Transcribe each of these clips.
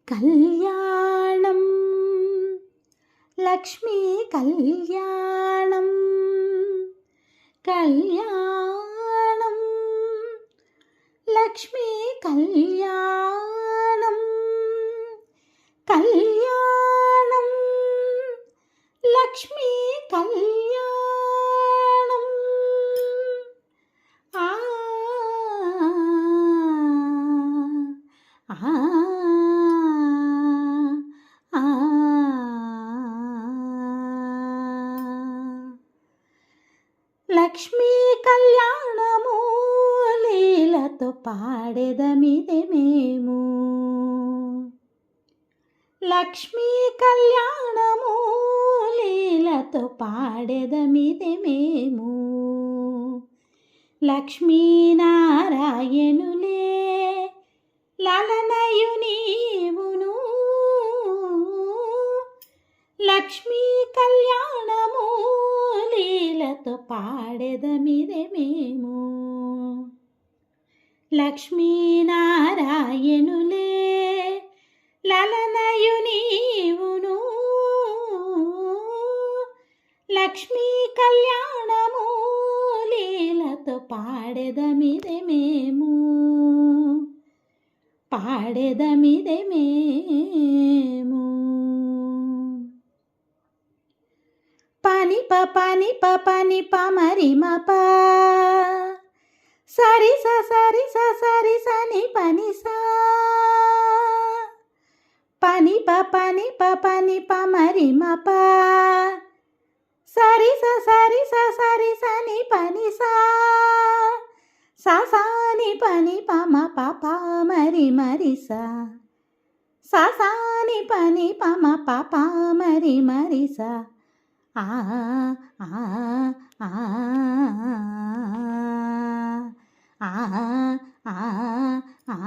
కళ్యాణం లక్ష్మీ కళ్యాణం కళ్యాణం లక్ష్మీ కళ్యాణం కళ్యాణం లక్ష్మీ కళ్యాణం ఆ ఆ లక్ష్మీ కళ్యాణము లీలతో పాడెదమిదే మేము లక్ష్మీ కళ్యాణము లీలతో పాడెదమిదే మేము లక్ష్మీనారాయణులే లలనయు నీవును లక్ష్మీ కళ్యాణము లీలతో పాడెదమిదే మేము లక్ష్మీనారాయణులే లలనయు నీవును లక్ష్మీ కళ్యాణము లీలతో పాడెదమిదే మేము పాడెదమిదే మేము పని ప పని ప మరి మ ప సరి స సరి స సరి సని పని సా పని ప పని ప మరి మ ప సరి స సరి స సరి సని పని సా సా సాని పని ప మ ప ప మరి మరి సా సా సాని పని ప మ ప ప మరి మరి సా ఆ ఆ ఆ ఆ ఆ ఆ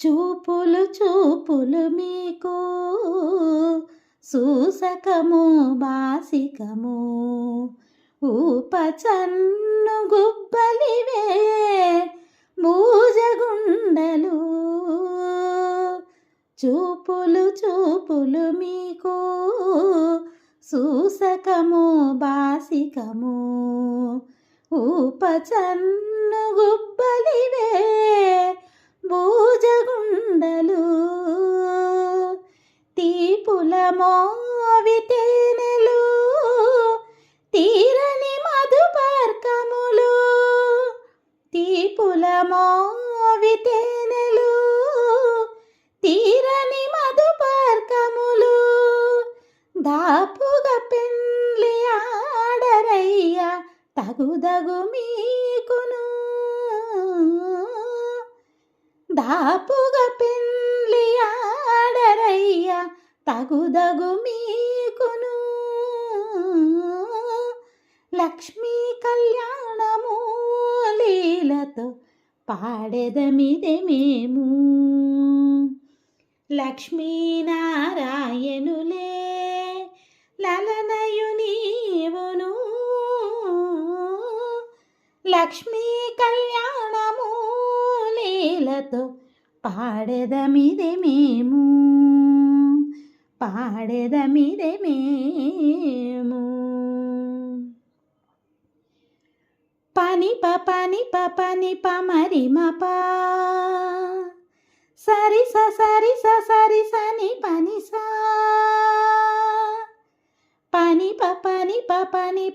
చూపులు చూపులు మీకు సూసకము బాసికము ఊపచన్ను గుబ్బలివే బూజగుండలు చూపులు చూపులు మీకు సూసకము బాసికము ఊపచన్ను గుబ్బలివే బూజగుండలు తీపుల మోవి తేనెలు తీరని మధుపర్కములు తీపుల మోవి తేనెలు తీరని మధుపర్కములు దాపుగా పెండ్లి ఆడరయ్య తగుదగు మీకును దాపుగా పెండ్లి ఆడరయ్య తగుదగు మీకును లక్ష్మీ కళ్యాణము లీలతో పాడెదమిదే మేము లక్ష్మీనారాయణులే లలనయు నీవును లక్ష్మీ కళ్యాణము లీలతో పాడెదమిదే మేము పాడెదమిదే మేము పని ప పని ప మరి మ ప సరి స సరి స సరి సని పని సా పని ప పని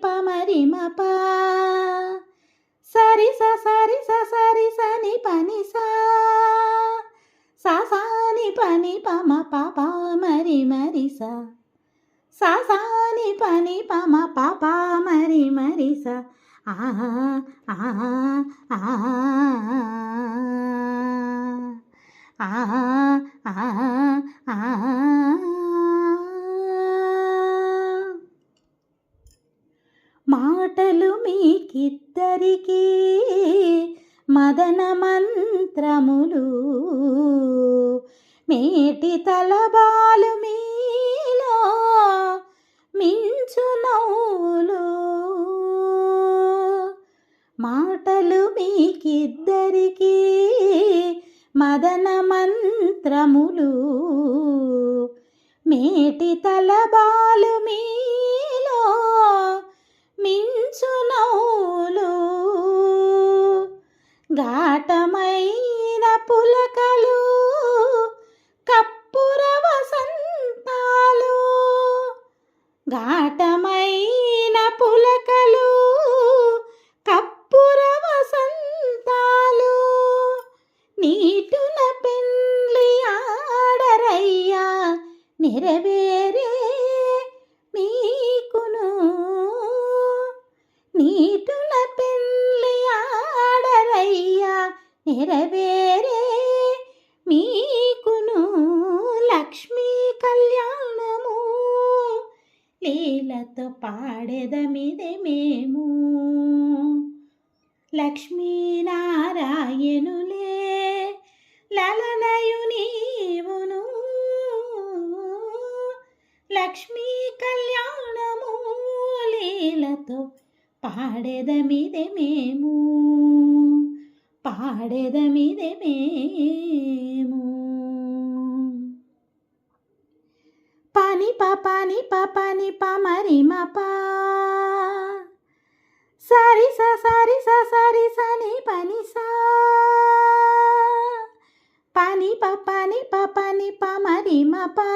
ప మరి మ ప సరి స సరి స సరి సని పని సా సా సాని పని ప మ ప ప మరి మరి సా సా సాని పని ప మ ప ప మరి మరి సా ఆ ఆ ఆ ఆ ఆ ఆ మాటలు మీకిద్దరికీ మదన మంత్రములు మేటి తలబాలు మీలో మించు నవ్వులు మాటలు మీకిద్దరికీ మదన మంత్రములు మేటి తలబాలు మీలో మించునౌలు ఘాటమైన పులకలు కప్పుర వసంతాలు ఘాటమైన పులకలు కప్పుర వసంతాలు నీటుల పెండ్లి ఆడరయ్యా నెరవేరే మీకును నీటుల పెండ్లి ఆడరయ్యా నెరవేరే మీకును లక్ష్మీ కళ్యాణము లీలతో పాడెదమిదే మేము లక్ష్మీనారాయణులే లలనయు నీవును లక్ష్మీ కళ్యాణము లీలతో పాడెదమిదే మేము పాడెదమిదే మేము పని పని పని పమరి మపా సరి సరి సరి సని పని సా పని పని పమరి మపా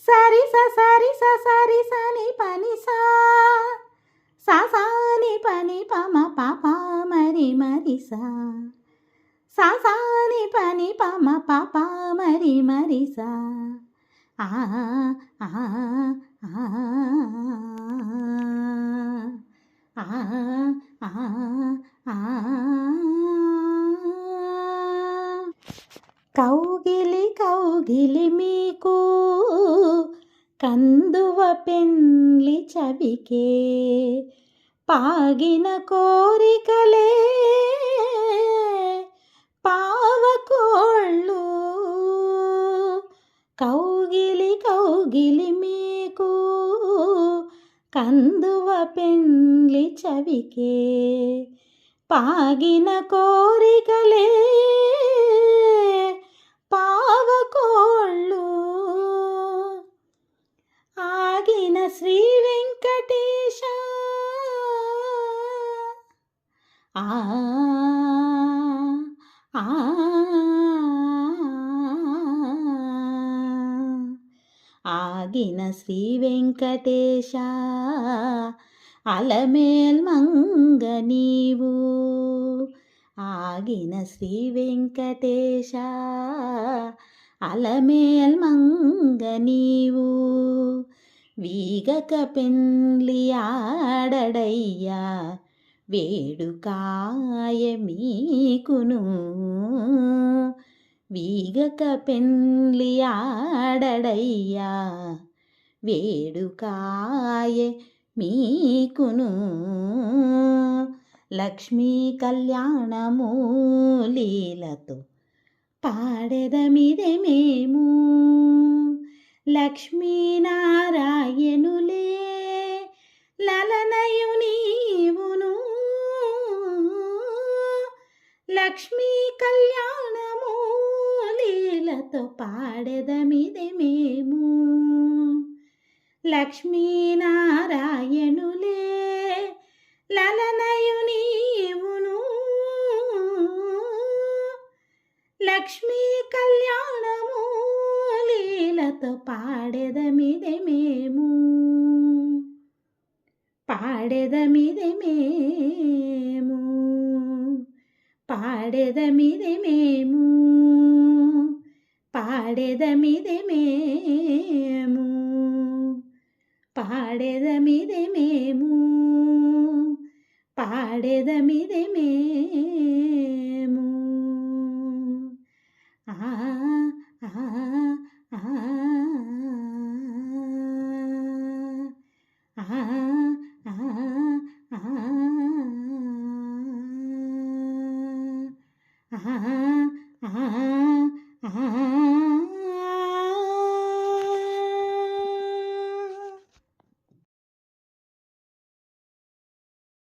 సరి సరి సరి సని పని సా సాసాని పని పమ పాప మరి మరి సా సాసాని పని పమ పాప మరి మరి సా ఆ ఆ ఆ కౌగిలి కౌగిలి మీకు కందువ పెండ్లి చవికే పాగిన కోరికలే పావకోళ్ళు కౌగిలి కౌగిలి మీకు కందువ పెండ్లి చవికే పాగిన కోరికలే పావకోళ్ళు ఆగిన శ్రీ వెంకటేశ ఆ ఆ ఆగిన శ్రీ వెంకటేశ అలమేల్ మంగ నీవు ఆగిన శ్రీ వెంకటేశ అలమేల్ మంగ నీవు వీగక పెండ్లి ఆడడయ్యా వేడుకాయ మీకును వీగక పెండ్లి ఆడడయ్యా వేడుకాయ మీకును లక్ష్మీ కళ్యాణము లీలతో పాడెదమిదే మేము లక్ష్మీనారాయణులే లలనయు నీవును లక్ష్మీ కళ్యాణము లీలతో పాడెదమిదే మేము లక్ష్మీనారాయణులే లలనయు నీవును లక్ష్మీ కళ్యాణము లీలతో పాడెదమిదే మేము పాడెదమిదే మేము పాడెదమిదే మేము పాడెదమిదే మేము పాడెదమిదే మేము పాడెదమిదే మేము ఆ ఆ ఆ ఆ ఆ ఆ